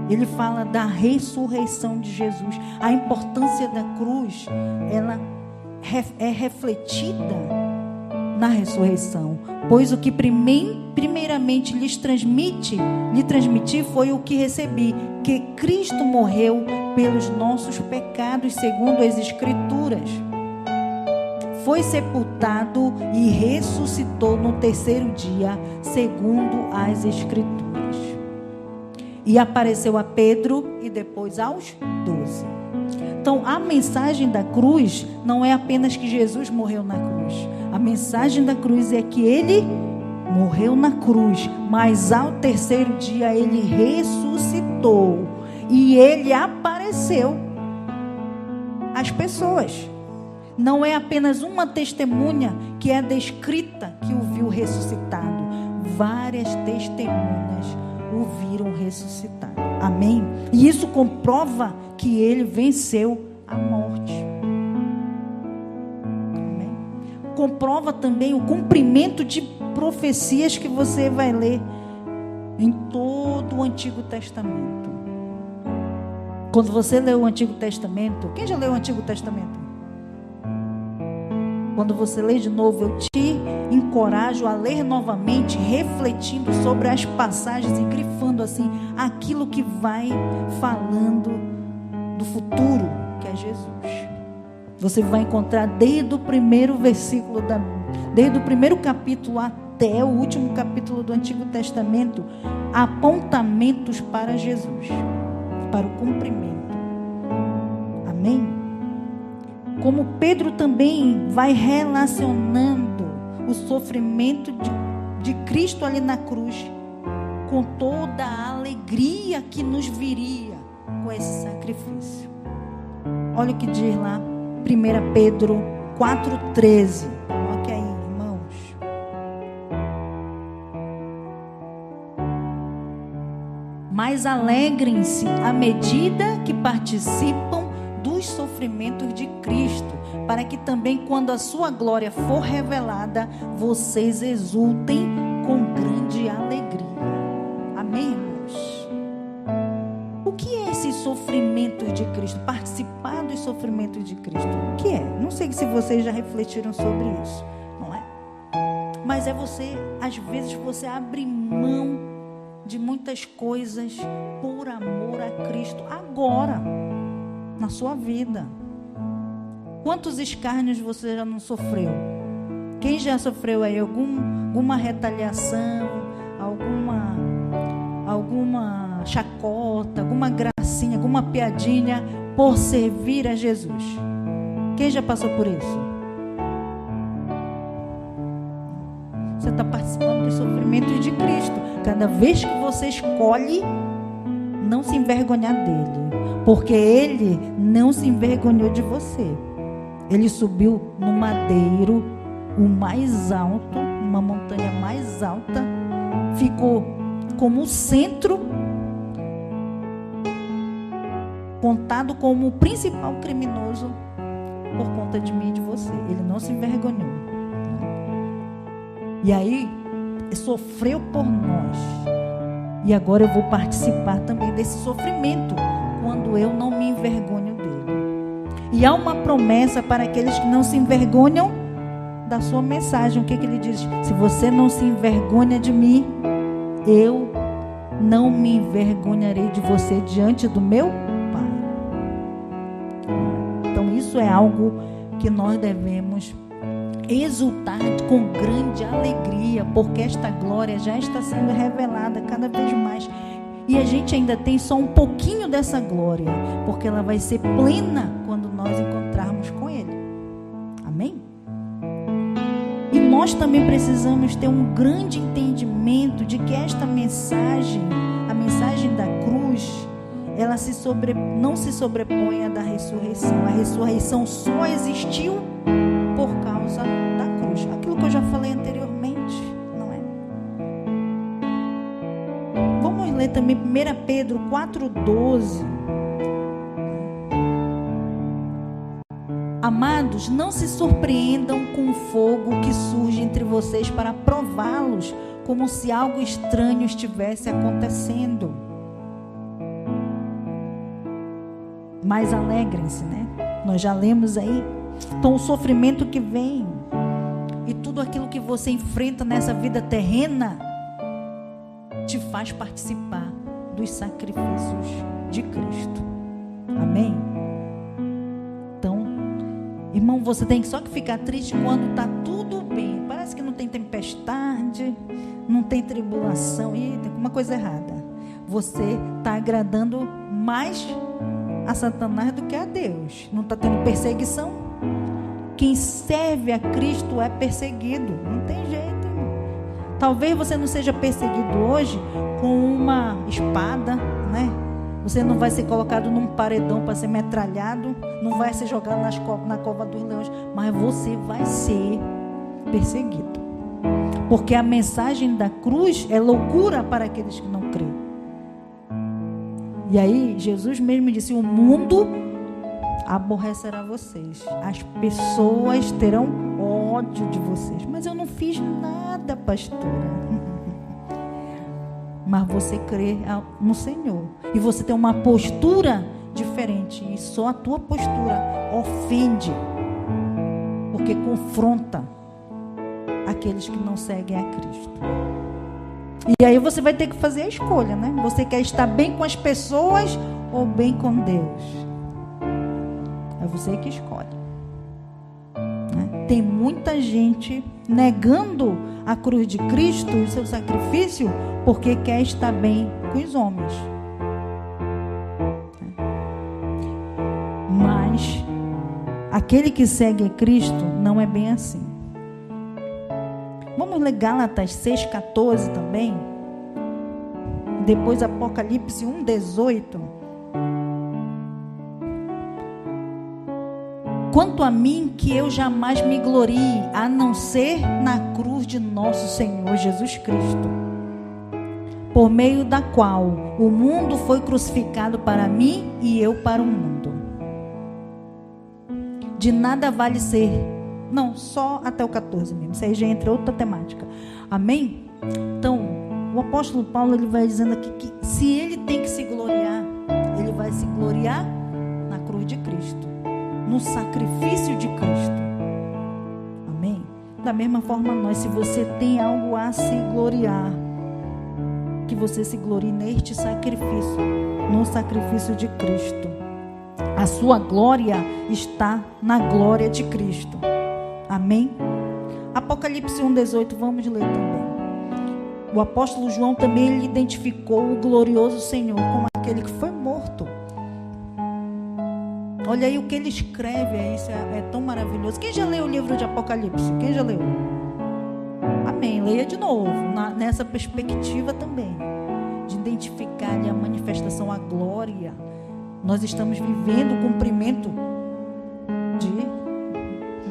Ele fala da ressurreição de Jesus. A importância da cruz, ela é refletida na ressurreição. Pois o que primeiramente lhe transmiti foi o que recebi, que Cristo morreu pelos nossos pecados, segundo as Escrituras. Foi sepultado e ressuscitou no terceiro dia, segundo as Escrituras. E apareceu a Pedro e depois aos 12. Então, a mensagem da cruz não é apenas que Jesus morreu na cruz. A mensagem da cruz é que ele morreu na cruz, mas ao terceiro dia ele ressuscitou. E ele apareceu às pessoas. Não é apenas uma testemunha que é descrita que o viu ressuscitado. Várias testemunhas o viram ressuscitado. Amém? E isso comprova que ele venceu a morte. Amém? Comprova também o cumprimento de profecias que você vai ler em todo o Antigo Testamento. Quando você lê o Antigo Testamento, quem já leu o Antigo Testamento? Quando você lê de novo, eu te encorajo a ler novamente, refletindo sobre as passagens e grifando assim aquilo que vai falando do futuro, que é Jesus. Você vai encontrar desde o primeiro versículo, desde o primeiro capítulo até o último capítulo do Antigo Testamento, apontamentos para Jesus, para o cumprimento. Amém? Como Pedro também vai relacionando o sofrimento de Cristo ali na cruz com toda a alegria que nos viria com esse sacrifício. Olha o que diz lá 1 Pedro 4,13. Coloque aí, irmãos. Mas alegrem-se à medida que participam dos sofrimentos de Cristo, para que também, quando a sua glória for revelada, vocês exultem com grande alegria. Amém, irmãos? O que é esse sofrimento de Cristo? Participar dos sofrimentos de Cristo. O que é? Não sei se vocês já refletiram sobre isso, não é? Mas é você, às vezes você abre mão de muitas coisas por amor a Cristo agora, na sua vida. Quantos escárnios você já não sofreu? Quem já sofreu aí alguma retaliação, alguma chacota, alguma gracinha, alguma piadinha por servir a Jesus? Quem já passou por isso? Você está participando dos sofrimentos de Cristo. Cada vez que você escolhe não se envergonhar dele, Porque ele não se envergonhou de você. Ele subiu no madeiro, o mais alto, uma montanha mais alta, ficou como o centro, contado como o principal criminoso por conta de mim e de você. Ele não se envergonhou. E aí, sofreu por nós. E agora eu vou participar também desse sofrimento, quando eu não me envergonho dele. E há uma promessa para aqueles que não se envergonham da sua mensagem. O que ele diz? Se você não se envergonha de mim, eu não me envergonharei de você diante do meu Pai. Então isso é algo que nós devemos exultar com grande alegria, porque esta glória já está sendo revelada cada vez mais. E a gente ainda tem só um pouquinho dessa glória, porque ela vai ser plena quando nós encontrarmos com Ele. Amém? E nós também precisamos ter um grande entendimento de que esta mensagem, a mensagem da cruz, ela não se sobrepõe à da ressurreição. A ressurreição só existiu por causa da cruz. Aquilo que eu já falei anteriormente, não é? Vamos ler também 1 Pedro 4,12. Amados, não se surpreendam com o fogo que surge entre vocês para prová-los, como se algo estranho estivesse acontecendo. Mas alegrem-se, né? Nós já lemos aí. Então o sofrimento que vem e tudo aquilo que você enfrenta nessa vida terrena te faz participar dos sacrifícios de Cristo. Amém? Então, irmão, você tem só que ficar triste quando está tudo bem. Parece que não tem tempestade, não tem tribulação. Ih, tem uma coisa errada. Você está agradando mais a Satanás do que a Deus. Não está tendo perseguição. Quem serve a Cristo é perseguido. Não tem jeito, irmão. Talvez você não seja perseguido hoje com uma espada, né? Você não vai ser colocado num paredão para ser metralhado, não vai ser jogado na cova dos leões, mas você vai ser perseguido. Porque a mensagem da cruz é loucura para aqueles que não creem. E aí Jesus mesmo disse: o mundo aborrecerá vocês, as pessoas terão ódio de vocês, mas eu não fiz nada, pastora. Mas você crê no Senhor e você tem uma postura diferente, e só a tua postura ofende, porque confronta aqueles que não seguem a Cristo. E aí você vai ter que fazer a escolha, né? Você quer estar bem com as pessoas ou bem com Deus? É você que escolhe, né? Tem muita gente negando a cruz de Cristo e o seu sacrifício porque quer estar bem com os homens. Mas aquele que segue a Cristo não é bem assim. Vamos ler Gálatas 6,14 também. Depois Apocalipse 1,18. Quanto a mim, que eu jamais me glorie, a não ser na cruz de nosso Senhor Jesus Cristo, por meio da qual o mundo foi crucificado para mim e eu para o mundo. De nada vale ser... Não, só até o 14 mesmo. Isso aí já entra outra temática. Amém? Então, o apóstolo Paulo, ele vai dizendo aqui que se ele tem que se gloriar, ele vai se gloriar na cruz de Cristo, no sacrifício de Cristo. Amém? Da mesma forma nós, se você tem algo a se gloriar, que você se glorie neste sacrifício, no sacrifício de Cristo. A sua glória está na glória de Cristo. Amém? Apocalipse 1,18, vamos ler também. O apóstolo João também ele identificou o glorioso Senhor como aquele que foi morto. Olha aí o que ele escreve, isso é tão maravilhoso. Quem já leu o livro de Apocalipse? Quem já leu? Amém, leia de novo, nessa perspectiva também, de identificar ali a manifestação, a glória Nós estamos vivendo o cumprimento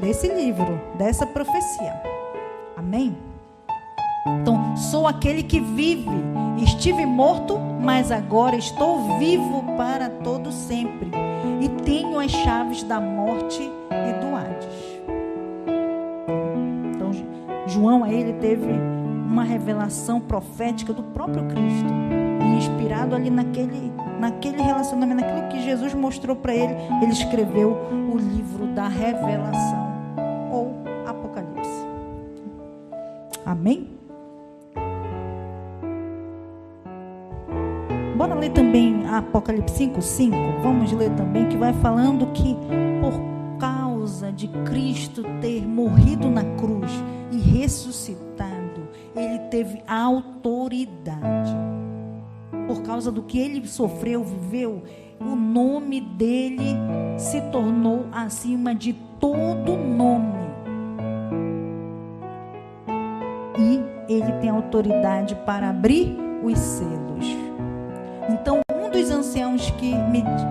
desse livro, dessa profecia. Amém? Então, sou aquele que vive. Estive morto, mas agora estou vivo para todo sempre. E tenho as chaves da morte e do Hades. Então, João, ele teve uma revelação profética do próprio Cristo. E inspirado ali naquele relacionamento, naquilo que Jesus mostrou para ele, ele escreveu o livro da revelação, ou Apocalipse. Amém? Bora ler também Apocalipse 5:5. Vamos ler também, que vai falando que por causa de Cristo ter morrido na cruz e ressuscitado, ele teve autoridade. Por causa do que ele sofreu, viveu, o nome dele se tornou acima de todo nome. E ele tem autoridade para abrir os selos. Então, um dos anciãos que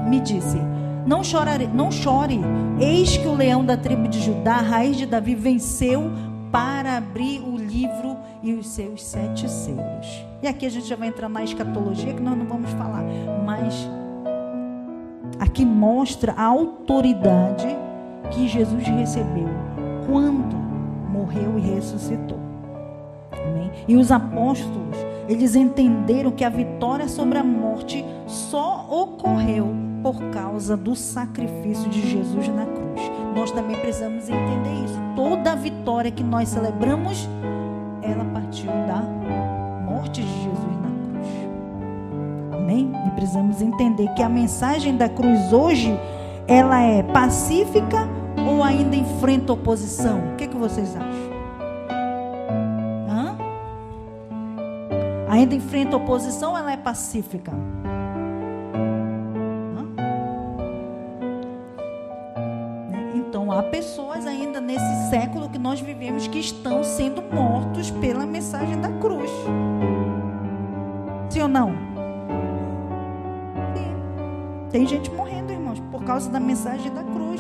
me disse: não chore, eis que o leão da tribo de Judá, a raiz de Davi, venceu para abrir o livro e os seus 7 selos. E aqui a gente já vai entrar na escatologia, que nós não vamos falar, mas aqui mostra a autoridade que Jesus recebeu quando morreu e ressuscitou. Amém? E os apóstolos, eles entenderam que a vitória sobre a morte só ocorreu por causa do sacrifício de Jesus na cruz. Nós também precisamos entender isso. Toda a vitória que nós celebramos, ela partiu da morte de Jesus na cruz. Amém? E precisamos entender que a mensagem da cruz hoje, ela é pacífica ou ainda enfrenta oposição? O que vocês acham? Ainda enfrenta oposição ou ela é pacífica? Então, há pessoas ainda nesse século que nós vivemos que estão sendo mortos pela mensagem da cruz. Sim ou não? Sim. Tem gente morrendo, irmãos, por causa da mensagem da cruz.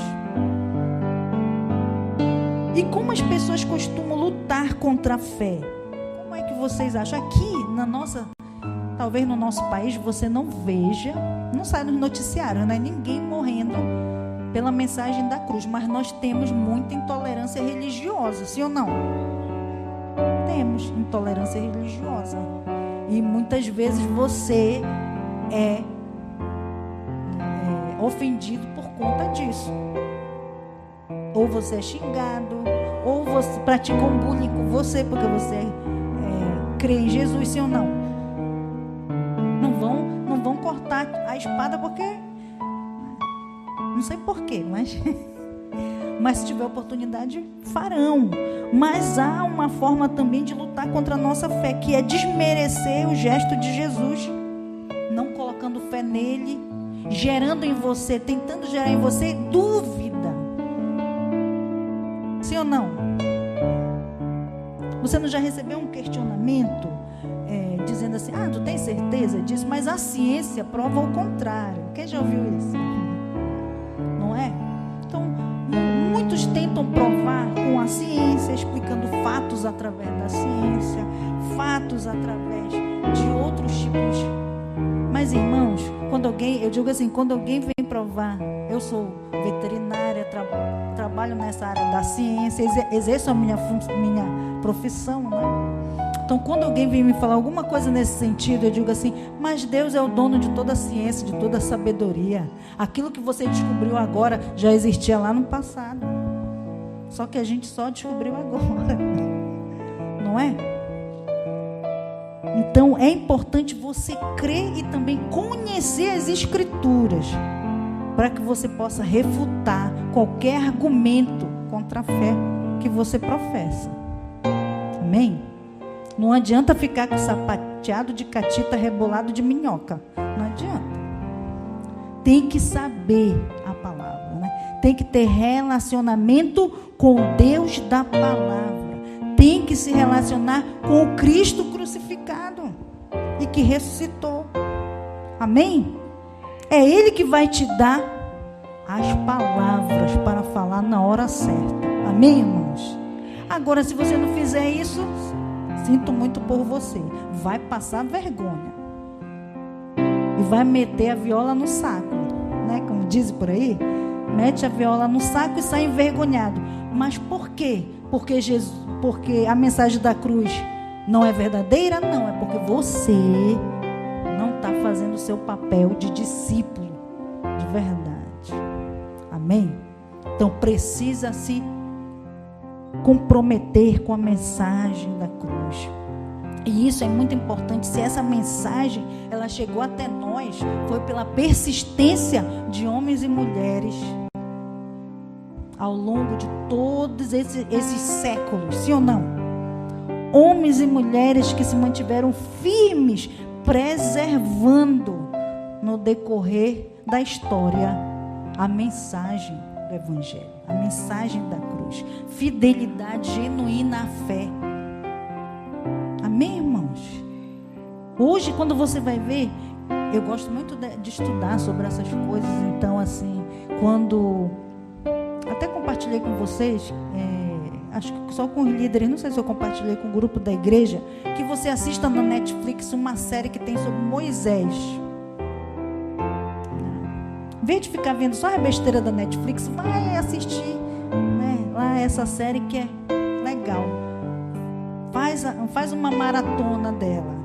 E como as pessoas costumam lutar contra a fé? Como é que vocês acham? Aqui, talvez no nosso país, você não veja, não sai nos noticiários, né? Ninguém morrendo pela mensagem da cruz, mas nós temos muita intolerância religiosa, sim ou não? Temos intolerância religiosa. E muitas vezes você é ofendido por conta disso. Ou você é xingado, ou você pratica um bullying com você, porque você crê em Jesus, sim ou não? Não vão cortar a espada porque... Não sei porquê, mas se tiver oportunidade, farão. Mas há uma forma também de lutar contra a nossa fé, que é desmerecer o gesto de Jesus. Não colocando fé nele, gerando em você, tentando gerar em você dúvida. Sim ou não? Você não já recebeu um questionamento dizendo assim: tu tem certeza disso? Mas a ciência prova o contrário. Quem já ouviu isso? Não é? Então, muitos tentam provar com a ciência, explicando fatos através da ciência, fatos através de outros tipos. Mas, irmãos, quando alguém vem provar, eu sou veterinária, trabalho nessa área da ciência, exerço a minha profissão, né? Então, quando alguém vem me falar alguma coisa nesse sentido, eu digo assim: mas Deus é o dono de toda a ciência, de toda a sabedoria. Aquilo que você descobriu agora já existia lá no passado. Só que a gente só descobriu agora. Não é? Então, é importante você crer e também conhecer as Escrituras, para que você possa refutar qualquer argumento contra a fé que você professa. Amém? Não adianta ficar com sapateado de catita rebolado de minhoca. Não adianta. Tem que saber a palavra, né? Tem que ter relacionamento com o Deus da palavra. Tem que se relacionar com o Cristo crucificado e que ressuscitou. Amém? É Ele que vai te dar as palavras para falar na hora certa. Amém, irmãos? Agora, se você não fizer isso, sinto muito por você. Vai passar vergonha. E vai meter a viola no saco, né? Como dizem por aí. Mete a viola no saco e sai envergonhado. Mas por quê? Porque a mensagem da cruz não é verdadeira? Não, é porque você não está fazendo o seu papel de discípulo de verdade. Amém? Então precisa se comprometer com a mensagem da cruz. E isso é muito importante. Se essa mensagem ela chegou até nós, foi pela persistência de homens e mulheres ao longo de todos esses séculos, sim ou não? Homens e mulheres que se mantiveram firmes, preservando no decorrer da história a mensagem do Evangelho, a mensagem da cruz, fidelidade genuína à fé. Amém, irmãos? Hoje, quando você vai ver, eu gosto muito de estudar sobre essas coisas. Então, assim, quando até compartilhei com vocês, acho que só com os líderes, não sei se eu compartilhei com o grupo da igreja, que você assista na Netflix uma série que tem sobre Moisés. Em vez de ficar vendo só a besteira da Netflix, vai assistir, né, lá essa série que é legal. Faz uma maratona dela.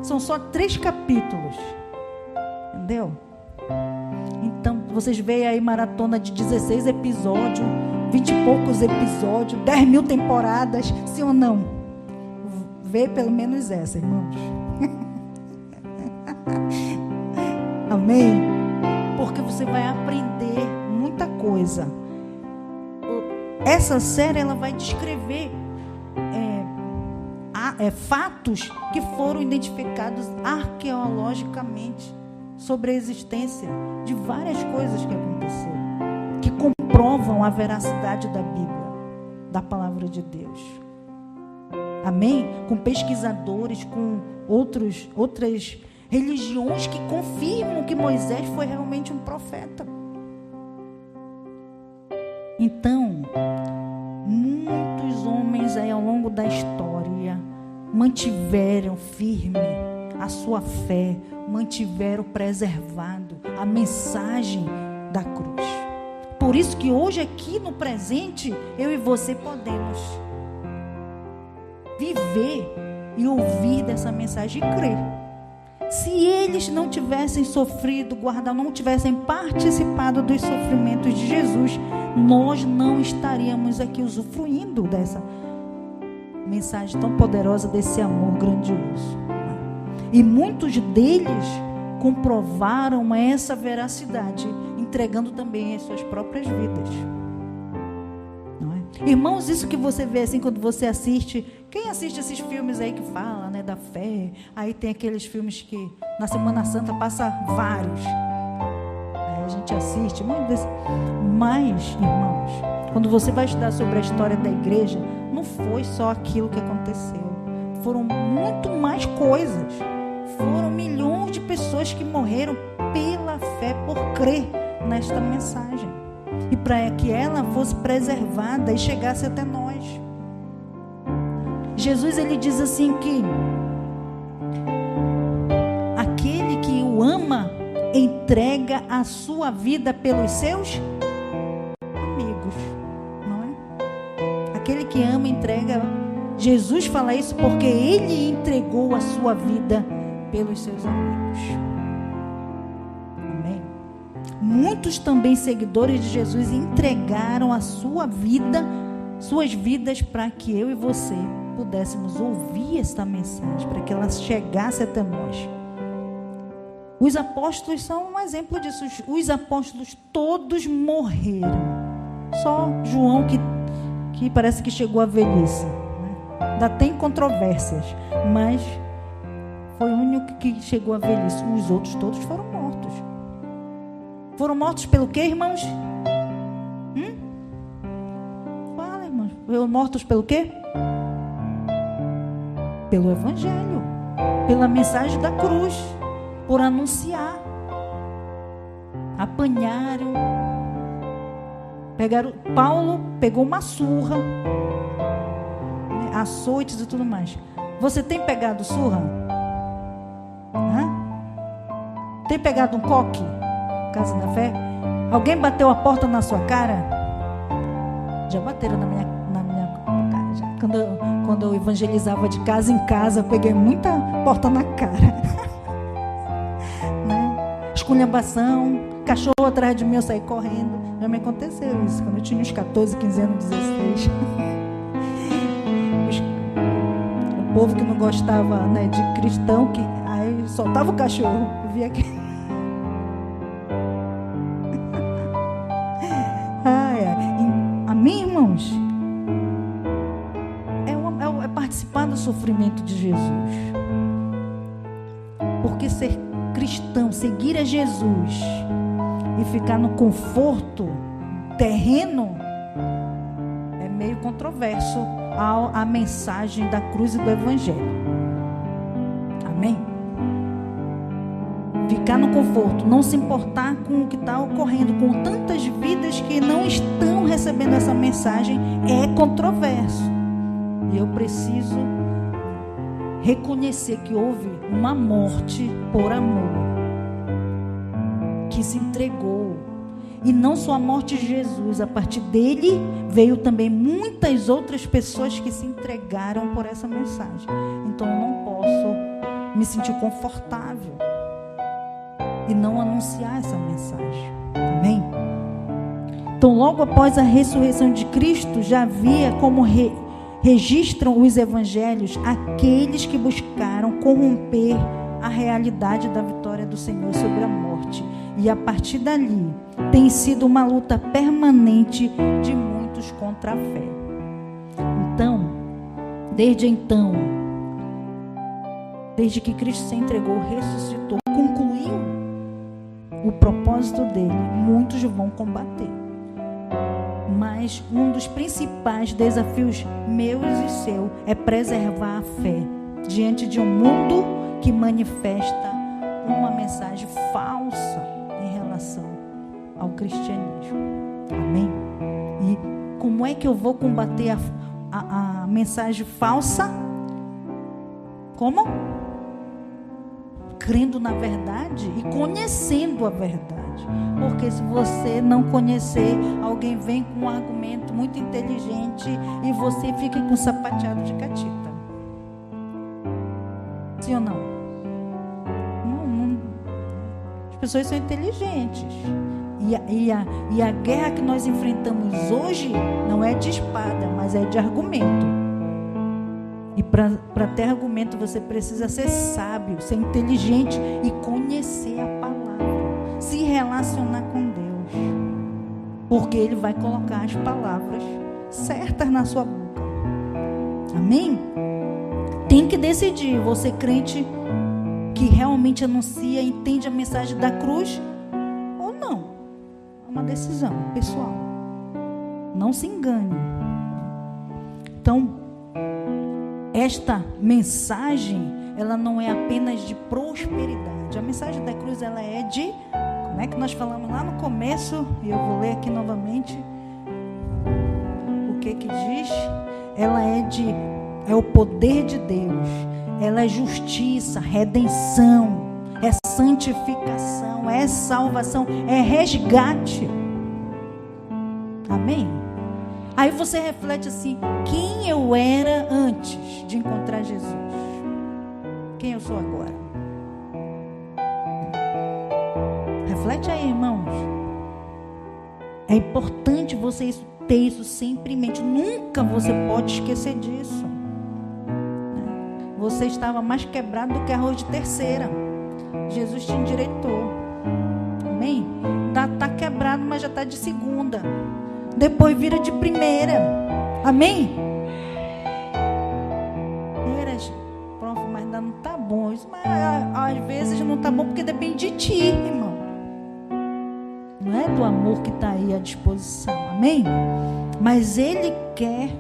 São só 3 capítulos. Entendeu? Então, vocês veem aí maratona de 16 episódios, 20 e poucos episódios, 10 mil temporadas, sim ou não? Vê pelo menos essa, irmãos. Amém? Porque você vai aprender muita coisa. Essa série, ela vai descrever fatos que foram identificados arqueologicamente sobre a existência de várias coisas que aconteceram, que comprovam a veracidade da Bíblia, da palavra de Deus. Amém? Com pesquisadores, com outras religiões que confirmam que Moisés foi realmente um profeta. Então, muitos homens aí ao longo da história mantiveram firme a sua fé, mantiveram preservado a mensagem da cruz. Por isso que hoje aqui no presente, eu e você podemos viver e ouvir dessa mensagem e crer. Se eles não tivessem sofrido, não tivessem participado dos sofrimentos de Jesus, nós não estaríamos aqui usufruindo dessa mensagem tão poderosa, desse amor grandioso. E muitos deles comprovaram essa veracidade, entregando também as suas próprias vidas. Não é? Irmãos, isso que você vê assim quando você assiste, quem assiste esses filmes aí que fala, né, da fé, aí tem aqueles filmes que na Semana Santa passa vários, aí a gente assiste, mas, irmãos, quando você vai estudar sobre a história da igreja, não foi só aquilo que aconteceu, foram muito mais coisas. Foram milhões de pessoas que morreram pela fé, por crer nesta mensagem. E para que ela fosse preservada e chegasse até nós. Jesus, ele diz assim que aquele que o ama entrega a sua vida pelos seus amigos, não é? Aquele que ama entrega. Jesus fala isso porque ele entregou a sua vida pelos seus amigos. Amém? Muitos também seguidores de Jesus entregaram a sua vida, suas vidas, para que eu e você pudéssemos ouvir esta mensagem, para que ela chegasse até nós. Os apóstolos são um exemplo disso. Os apóstolos todos morreram. Só João que parece que chegou à velhice, né? Ainda tem controvérsias, mas foi o único que chegou à velhice. Os outros todos foram mortos. Foram mortos pelo quê, irmãos? Fala, irmãos. Foram mortos pelo quê? Pelo Evangelho. Pela mensagem da cruz. Por anunciar. apanharam. Paulo pegou uma surra, açoites e tudo mais. Você tem pegado surra? Tem pegado um coque? Casa da Fé? Alguém bateu a porta na sua cara? Já bateram na minha cara. Já. Quando eu evangelizava de casa em casa, eu peguei muita porta na cara. Né? Esculhambação, cachorro atrás de mim, eu saí correndo. Já me aconteceu isso, quando eu tinha uns 14, 15 anos, 16. O povo que não gostava, né, de cristão, que aí soltava o cachorro. Eu via que... Amém, irmãos? É participar do sofrimento de Jesus. Porque ser cristão, seguir a Jesus e ficar no conforto terreno é meio controverso a mensagem da cruz e do evangelho. Amém? Ficar no conforto, não se importar com o que está ocorrendo, com tantas vidas que não estão recebendo essa mensagem, é controverso. E eu preciso reconhecer que houve uma morte por amor, que se entregou. E não só a morte de Jesus, a partir dele veio também muitas outras pessoas que se entregaram por essa mensagem. Então eu não posso me sentir confortável e não anunciar essa mensagem. Amém? Então, logo após a ressurreição de Cristo, já havia, como registram os evangelhos, aqueles que buscaram corromper a realidade da vitória do Senhor sobre a morte. E a partir dali, tem sido uma luta permanente de muitos contra a fé. Desde que Cristo se entregou, ressuscitou, concluiu o propósito dele, muitos vão combater. Mas um dos principais desafios meus e seu é preservar a fé diante de um mundo que manifesta uma mensagem falsa em relação ao cristianismo. Amém? E como é que eu vou combater a mensagem falsa? Como? Crendo na verdade e conhecendo a verdade. Porque se você não conhecer, alguém vem com um argumento muito inteligente e você fica com sapateado de catita. Sim ou não? As pessoas são inteligentes. E a guerra que nós enfrentamos hoje não é de espada, mas é de argumento. E para ter argumento você precisa ser sábio, ser inteligente e conhecer a palavra, se relacionar com Deus, porque Ele vai colocar as palavras certas na sua boca. Amém? Tem que decidir, você crente que realmente anuncia, entende a mensagem da cruz ou não. É uma decisão pessoal. Não se engane. Então, esta mensagem, ela não é apenas de prosperidade. A mensagem da cruz, ela é de, como é que nós falamos lá no começo, e eu vou ler aqui novamente, o que diz? Ela é o poder de Deus, ela é justiça, redenção, é santificação, é salvação, é resgate. Amém? Aí você reflete assim, quem eu era antes de encontrar Jesus? Quem eu sou agora? Reflete aí, irmãos. É importante você ter isso sempre em mente. Nunca você pode esquecer disso. Você estava mais quebrado do que arroz de terceira. Jesus te endireitou. Amém? Tá quebrado, mas já está de segunda. Depois vira de primeira. Amém? Prof, mas ainda não está bom. Isso, mas às vezes não está bom porque depende de ti, irmão. Não é do amor que está aí à disposição. Amém? Mas Ele quer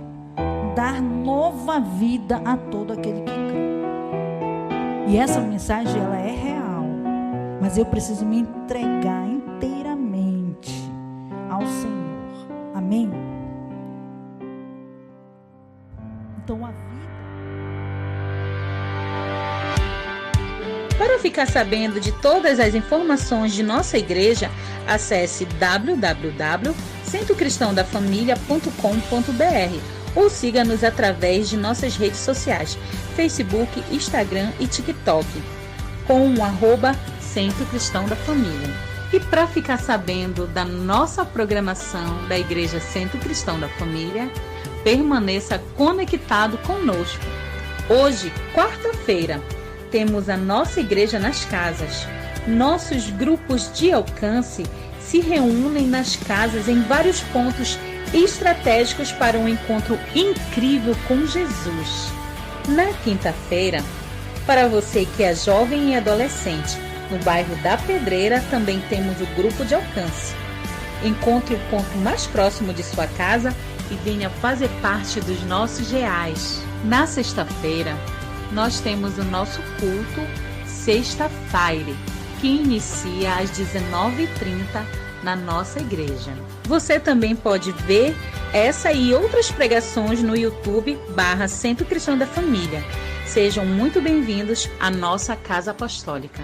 dar nova vida a todo aquele que crê. E essa mensagem, ela é real. Mas eu preciso me entregar inteiramente Amém? Então a vida... Para ficar sabendo de todas as informações de nossa igreja, acesse www.centrocristãodafamilia.com.br ou siga-nos através de nossas redes sociais, Facebook, Instagram e TikTok, com o @Centro Cristão da Família. E para ficar sabendo da nossa programação da Igreja Centro Cristão da Família, permaneça conectado conosco. Hoje, quarta-feira, temos a nossa igreja nas casas. Nossos grupos de alcance se reúnem nas casas em vários pontos estratégicos para um encontro incrível com Jesus. Na quinta-feira, para você que é jovem e adolescente, no bairro da Pedreira também temos o grupo de alcance. Encontre o ponto mais próximo de sua casa e venha fazer parte dos nossos reais. Na sexta-feira, nós temos o nosso culto Sexta-feira, que inicia às 19h30 na nossa igreja. Você também pode ver essa e outras pregações no YouTube /Centro Cristão da Família. Sejam muito bem-vindos à nossa Casa Apostólica.